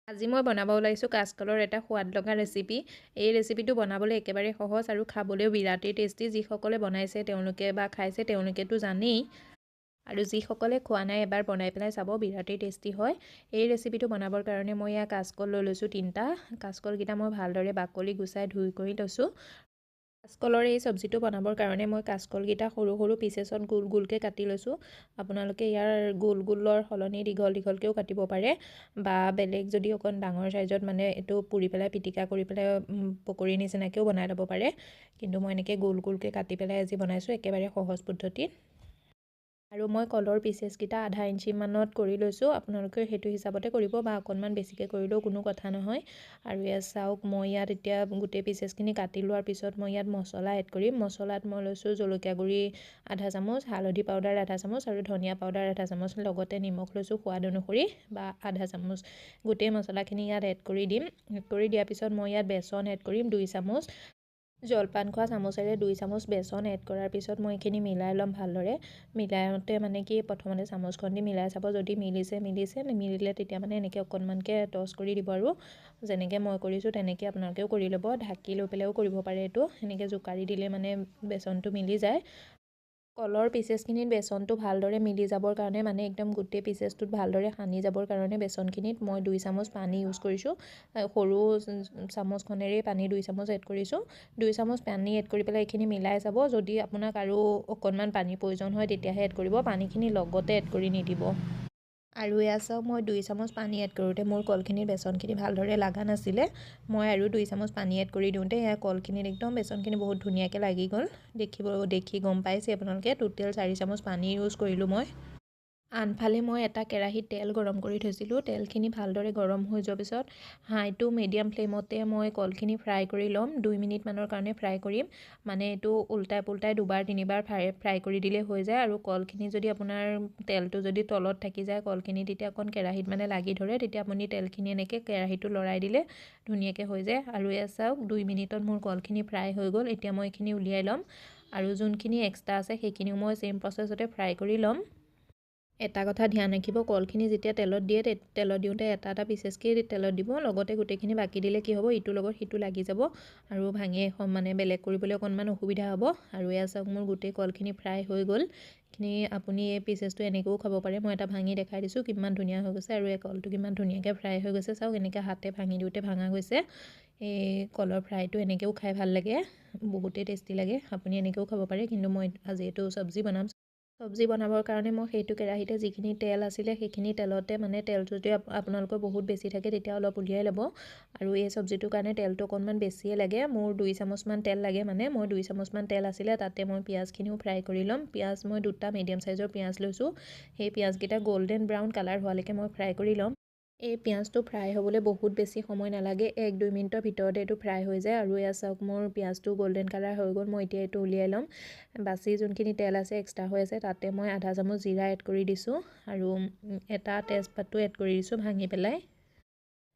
আজি মই বনাব ওলাইছোঁ কাচকলৰ এটা সোৱাদ লগা ৰেচিপি। এই ৰেচিপিটো বনাবলৈ একেবাৰে সহজ আৰু খাবলৈও বিৰাটেই টেষ্টি। যিসকলে বনাইছে তেওঁলোকে বা খাইছে তেওঁলোকেতো জানেই, আৰু যিসকলে খোৱা নাই এবাৰ বনাই পেলাই চাব, বিৰাটেই টেষ্টি হয়। এই ৰেচিপিটো বনাবৰ কাৰণে মই ইয়াত কাচকল লৈ লৈছোঁ 3টা। কাচকলকেইটা মই ভালদৰে বাকলি গুচাই ধুই কৰি লৈছোঁ। কাচকলৰ এই চব্জিটো বনাবৰ কাৰণে মই কাচকলকেইটা সৰু সৰু পিচেছত গোল গোলকৈ কাটি লৈছোঁ। আপোনালোকে ইয়াৰ গোলৰ সলনি দীঘল দীঘলকৈও কাটিব পাৰে, বা বেলেগ যদি অকণ ডাঙৰ চাইজত মানে এইটো পুৰি পেলাই পিটিকা কৰি পেলাই পকৰি নিচিনাকৈও বনাই ল'ব পাৰে। কিন্তু মই এনেকৈ গোলকৈ কাটি পেলাই আজি বনাইছোঁ, একেবাৰে সহজ পদ্ধতিত। আৰু মই কলৰ পিচেছকেইটা আধা ইঞ্চিমানত কৰি লৈছোঁ। আপোনালোকে সেইটো হিচাপতে কৰিব, বা অকণমান বেছিকৈ কৰিলেও কোনো কথা নহয়। আৰু ইয়াত চাওক, মই ইয়াত এতিয়া গোটেই পিচেছখিনি কাটি লোৱাৰ পিছত মই ইয়াত মছলা এড কৰিম। মছলাত মই লৈছোঁ জলকীয়া গুড়ি আধা চামুচ, হালধি পাউডাৰ আধা চামুচ আৰু ধনিয়া পাউডাৰ আধা চামুচ, লগতে নিমখ লৈছোঁ সোৱাদ অনুসৰি বা আধা চামুচ। গোটেই মছলাখিনি ইয়াত এড কৰি দিম। এড কৰি দিয়াৰ পিছত মই ইয়াত বেচন এড কৰিম 2 চামুচ। জলপান খোৱা চামুচেৰে 2 চামুচ বেচন এড কৰাৰ পিছত মই এইখিনি মিলাই ল'ম ভালদৰে। মিলাওঁতে মানে কি, প্ৰথমতে চামুচখন দি মিলাই চাব, যদি মিলিছে নিমিলিলে তেতিয়া মানে এনেকৈ অকণমানকৈ টচ কৰি দিব। আৰু যেনেকৈ মই কৰিছোঁ তেনেকৈ আপোনালোকেও কৰি ল'ব। ঢাকি লৈ পেলাইও কৰিব পাৰে এইটো, এনেকৈ জোকাৰি দিলে মানে বেচনটো মিলি যায়। কলৰ পিচেছখিনিত বেচনটো ভালদৰে মিলি যাবৰ কাৰণে, মানে একদম গোটেই পিচেছটোত ভালদৰে সানি যাবৰ কাৰণে বেচনখিনিত মই 2 চামুচ পানী ইউজ কৰিছোঁ। সৰু চামুচখনেৰেই পানী 2 চামুচ এড কৰিছোঁ। 2 চামুচ পানী এড কৰি পেলাই এইখিনি মিলাই চাব। যদি আপোনাক আৰু অকণমান পানীৰ প্ৰয়োজন হয় তেতিয়াহে এড কৰিব, পানীখিনি লগতে এড কৰি নিদিব। আৰু এয়া চাওক, মই 2 চামুচ পানী এড কৰোঁতে মোৰ কলখিনিৰ বেচনখিনি ভালদৰে লগা নাছিলে। মই আৰু 2 চামুচ পানী এড কৰি দিওঁতে এয়া কলখিনিত একদম বেচনখিনি বহুত ধুনীয়াকৈ লাগি গ'ল। দেখি গম পাইছে আপোনালোকে, টোটেল 4 চামুচ পানী ইউজ কৰিলোঁ মই। আনফালে মই এটা কেৰাহীত তেল গৰম কৰি থৈছিলোঁ। তেলখিনি ভালদৰে গৰম হৈ যোৱাৰ পিছত হাই টু মিডিয়াম ফ্লেমতে মই কলখিনি ফ্ৰাই কৰি ল'ম। 2 মিনিটমানৰ কাৰণে ফ্ৰাই কৰিম। মানে এইটো উল্টাই পুল্টাই 2-3বাৰ ফ্ৰাই কৰি দিলে হৈ যায়। আৰু কলখিনি যদি আপোনাৰ তেলটো যদি তলত থাকি যায়, কলখিনি তেতিয়া অকণ কেৰাহীত মানে লাগি ধৰে, তেতিয়া আপুনি তেলখিনি এনেকৈ কেৰাহীটো লৰাই দিলে ধুনীয়াকৈ হৈ যায়। আৰু এয়া চাওক, 2 মিনিটত মোৰ কলখিনি ফ্ৰাই হৈ গ'ল। এতিয়া মই এইখিনি উলিয়াই ল'ম, আৰু যোনখিনি এক্সট্ৰা আছে সেইখিনিও মই চেম প্ৰচেছতে ফ্ৰাই কৰি ল'ম। এটা কথা ধ্যান ৰাখিব, কলখিনি যেতিয়া তেলত দিয়ে, তেলত দিওঁতে এটা পিচেছকৈ তেলত দিব, লগতে গোটেইখিনি বাকি দিলে কি হ'ব, ইটোৰ লগত সিটো লাগি যাব আৰু ভাঙি মানে বেলেগ কৰিবলৈ অকণমান অসুবিধা হ'ব। আৰু এয়া চাওক, মোৰ গোটেই কলখিনি ফ্ৰাই হৈ গ'ল। এইখিনি আপুনি এই পিচেছটো এনেকৈও খাব পাৰে। মই এটা ভাঙি দেখাই দিছোঁ কিমান ধুনীয়া হৈ গৈছে, আৰু এই কলটো কিমান ধুনীয়াকৈ ফ্ৰাই হৈ গৈছে। চাওক, এনেকৈ হাতে ভাঙি দিওঁতে ভাঙা গৈছে। এই কলৰ ফ্ৰাইটো এনেকৈও খাই ভাল লাগে, বহুতেই টেষ্টি লাগে। আপুনি এনেকৈও খাব পাৰে, কিন্তু মই আজি এইটো চব্জি বনাম। চব্জি বনাবৰ কাৰণে মই সেইটো কেৰাহীতে যিখিনি তেল আছিলে সেইখিনি তেলতে, মানে তেলটো যদি আপোনালোকৰ বহুত বেছি থাকে তেতিয়া অলপ উলিয়াই ল'ব। আৰু এই চব্জিটোৰ কাৰণে তেলটো অকণমান বেছিয়ে লাগে। মোৰ 2 চামুচমান তেল লাগে, মানে মই 2 চামুচমান তেল আছিলে, তাতে মই পিঁয়াজখিনিও ফ্ৰাই কৰি ল'ম। পিঁয়াজ মই 2টা মিডিয়াম চাইজৰ পিঁয়াজ লৈছোঁ। সেই পিঁয়াজকেইটা গল্ডেন ব্ৰাউন কালাৰ হোৱালৈকে মই ফ্ৰাই কৰি ল'ম। এই পিঁয়াজটো ফ্ৰাই হ'বলৈ বহুত বেছি সময় নালাগে, 1-2 মিনিটৰ ভিতৰতে এইটো ফ্ৰাই হৈ যায়। আৰু এয়া চাওক, মোৰ পিঁয়াজটো গল্ডেন কালাৰ হৈ গ'ল। মই এতিয়া এইটো উলিয়াই ল'ম। বাচি যোনখিনি তেল আছে এক্সট্ৰা হৈ আছে, তাতে মই আধা চামুচ জিৰা এড কৰি দিছোঁ, আৰু এটা তেজপাতো এড কৰি দিছোঁ ভাঙি পেলাই।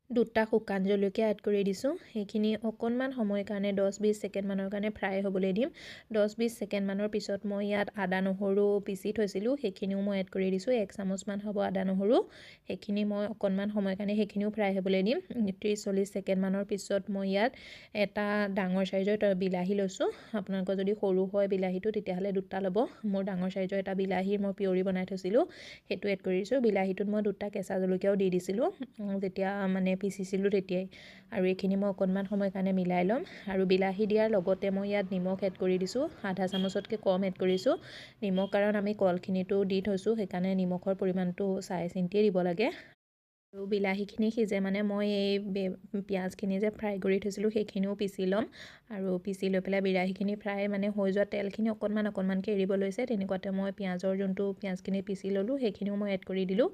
2টা শুকান জলকীয়া এড কৰি দিছোঁ। সেইখিনি অকণমান সময়ৰ কাৰণে 10-20 ছেকেণ্ডমানৰ কাৰণে ফ্ৰাই হ'বলৈ দিম। 10-20 ছেকেণ্ডমানৰ পিছত মই ইয়াত আদা নহৰু পিচি থৈছিলোঁ, সেইখিনিও মই এড কৰি দিছোঁ। 1 চামুচমান হ'ব আদা নহৰু। সেইখিনি মই অকণমান সময়ৰ কাৰণে সেইখিনিও ফ্ৰাই হ'বলৈ দিম। 30-40 ছেকেণ্ডমানৰ পিছত মই ইয়াত এটা ডাঙৰ চাইজৰ বিলাহী লৈছোঁ। আপোনালোকৰ যদি সৰু হয় বিলাহীটো, তেতিয়াহ'লে 2টা ল'ব। মোৰ ডাঙৰ চাইজৰ এটা বিলাহী মই পিয়ৰি বনাই থৈছিলোঁ, সেইটো এড কৰি দিছোঁ। বিলাহীটোত মই 2টা কেঁচা জলকীয়াও দি দিছিলোঁ যেতিয়া মানে পিচিছিলোঁ তেতিয়াই। আৰু এইখিনি মই অকণমান সময়ৰ কাৰণে মিলাই ল'ম। আৰু বিলাহী দিয়াৰ লগতে মই ইয়াত নিমখ এড কৰি দিছোঁ, আধা চামুচতকৈ কম এড কৰিছোঁ নিমখ, কাৰণ আমি কলখিনিতো দি থৈছোঁ, সেইকাৰণে নিমখৰ পৰিমাণটো চাই চিন্তিয়ে দিব লাগে। আৰু বিলাহীখিনি সিজে মানে মই এই পিঁয়াজখিনি যে ফ্ৰাই কৰি থৈছিলোঁ সেইখিনিও পিচি ল'ম। আৰু পিচি লৈ পেলাই বিলাহীখিনি ফ্ৰাই মানে হৈ যোৱা তেলখিনি অকণমানকৈ এৰিব লৈছে, তেনেকুৱাতে মই পিঁয়াজখিনি পিচি ল'লোঁ সেইখিনিও মই এড কৰি দিলোঁ।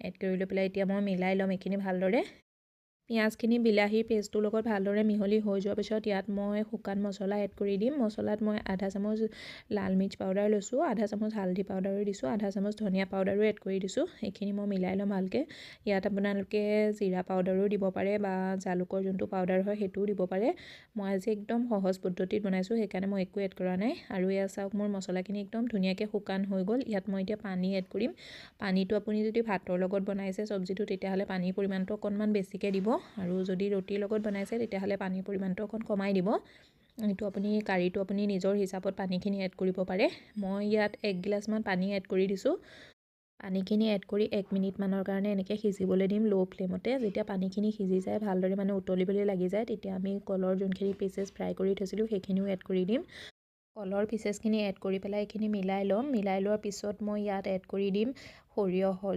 এড কৰি লৈ পেলাই এতিয়া মই মিলাই ল'ম এইখিনি ভালদৰে। পিঁয়াজখিনি বিলাহীৰ পেষ্টটোৰ লগত ভালদৰে মিহলি হৈ যোৱাৰ পিছত ইয়াত মই শুকান মছলা এড কৰি দিম। মছলাত মই আধা চামুচ লাল মিৰ্চ পাউডাৰ লৈছোঁ, আধা চামুচ হালধি পাউডাৰো দিছোঁ, আধা চামুচ ধনিয়া পাউডাৰো এড কৰি দিছোঁ। এইখিনি মই মিলাই ল'ম ভালকৈ। ইয়াত আপোনালোকে জিৰা পাউডাৰো দিব পাৰে বা জালুকৰ যোনটো পাউডাৰ হয় সেইটোও দিব পাৰে। মই আজি একদম সহজ পদ্ধতিত বনাইছোঁ, সেইকাৰণে মই একো এড কৰা নাই। আৰু এয়া চাওক মোৰ মছলাখিনি একদম ধুনীয়াকৈ শুকান হৈ গ'ল। ইয়াত মই এতিয়া পানী এড কৰিম। পানীটো আপুনি যদি ভাতৰ লগত বনাইছে চব্জিটো তেতিয়াহ'লে পানীৰ পৰিমাণটো অকণমান বেছিকৈ দিব, আৰু যদি ৰুটিৰ লগত বনাইছে তেতিয়াহ'লে পানীৰ পৰিমাণটো অকণ কমাই দিব। এইটো কাৰীটো আপুনি নিজৰ হিচাপত পানীখিনি এড কৰিব পাৰে। মই ইয়াত 1 গিলাচমান পানী এড কৰি দিছোঁ। পানীখিনি এড কৰি 1 মিনিটমানৰ কাৰণে এনেকৈ সিজিবলৈ দিম ল' ফ্লেমতে। যেতিয়া পানীখিনি সিজি যায়, ভালদৰে উতলিবলৈ লাগি যায়, তেতিয়া আমি কলৰ যোনখিনি পিচেছ ফ্ৰাই কৰি থৈছিলোঁ সেইখিনিও এড কৰি দিম। কলৰ পিচেছখিনি এড কৰি পেলাই এইখিনি মিলাই ল'ম। মিলাই লোৱাৰ পিছত মই ইয়াত এড কৰি দিম সৰিয়হৰ,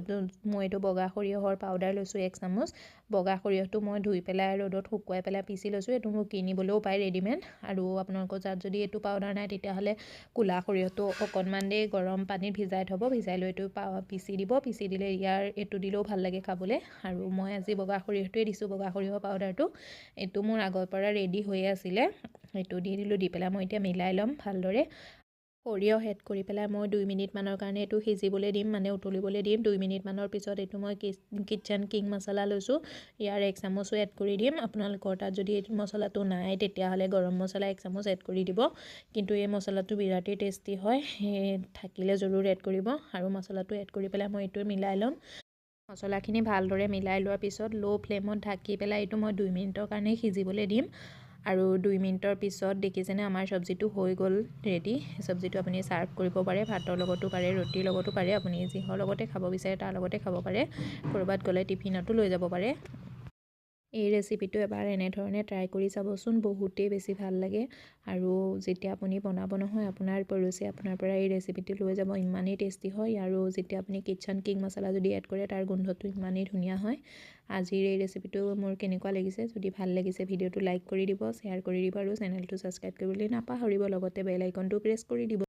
মই এইটো বগা সৰিয়হৰ পাউডাৰ লৈছোঁ 1 চামুচ। বগা সৰিয়হটো মই ধুই পেলাই ৰ'দত শুকুৱাই পেলাই পিচি লৈছোঁ। এইটো মোক কিনিবলৈও পায় ৰেডিমেড। আৰু আপোনালোকৰ তাত যদি এইটো পাউডাৰ নাই তেতিয়াহ'লে ক'লা সৰিয়হটো অকণমান দেৰি গৰম পানীত ভিজাই থ'ব, ভিজাই লৈ এইটো পিচি দিব। পিচি দিলে এইটো দিলেও ভাল লাগে খাবলৈ। আৰু মই আজি বগা সৰিয়হটোৱে দিছোঁ, বগা সৰিয়হৰ পাউডাৰটো। এইটো মোৰ আগৰ পৰা ৰেডি হৈয়ে আছিলে, সেইটো দি দিলোঁ। দি পেলাই মই এতিয়া মিলাই ল'ম ভালদৰে। সৰিয়হ এড কৰি পেলাই মই 2 মিনিটমানৰ কাৰণে এইটো সিজিবলৈ দিম, উতলিবলৈ দিম। 2 মিনিটমানৰ পিছত এইটো মই কিটচেন কিং মছলা লৈছোঁ, ইয়াৰ 1 চামুচো এড কৰি দিম। আপোনালোকৰ তাত যদি এই মছলাটো নাই তেতিয়াহ'লে গৰম মছলা 1 চামুচ এড কৰি দিব। কিন্তু এই মছলাটো বিৰাটেই টেষ্টি হয়, থাকিলে জৰুৰ এড কৰিব। আৰু মছলাটো এড কৰি পেলাই মই এইটো মিলাই ল'ম। মছলাখিনি ভালদৰে মিলাই লোৱাৰ পিছত ল' ফ্লেমত ঢাকি পেলাই এইটো মই 2 মিনিটৰ কাৰণে সিজিবলৈ দিম। আৰু 2 মিনিটৰ পিছত দেখিছেনে আমাৰ চব্জিটো হৈ গ'ল ৰেডি। চব্জিটো আপুনি ছাৰ্ভ কৰিব পাৰে, ভাতৰ লগতো পাৰে, ৰুটিৰ লগতো পাৰে। আপুনি যিহৰ লগতে খাব বিচাৰে তাৰ লগতে খাব পাৰে। ক'ৰবাত গ'লে টিফিনতো লৈ যাব পাৰে। এই ৰেচিপিটো এবাৰ এনেধৰণে ট্ৰাই কৰি চাবচোন, বহুতেই বেছি ভাল লাগে। আৰু যেতিয়া আপুনি বনাব নহয়, আপোনাৰ পড়োচীয়ে আপোনাৰ পৰা এই ৰেচিপিটো লৈ যাব, ইমানেই টেষ্টি হয়। আৰু যেতিয়া আপুনি কিটচেন কিং মছলা যদি এড কৰে তাৰ গোন্ধটো ইমানেই ধুনীয়া হয়। আজিৰ এই ৰেচিপিটো মোৰ কেনেকুৱা লাগিছে, যদি ভাল লাগিছে ভিডিঅ'টো লাইক কৰি দিব, শ্বেয়াৰ কৰি দিব, আৰু চেনেলটো ছাবস্ক্ৰাইব কৰিবলৈ নাপাহৰিব। লগতে বেল আইকনটো প্ৰেছ কৰি দিব।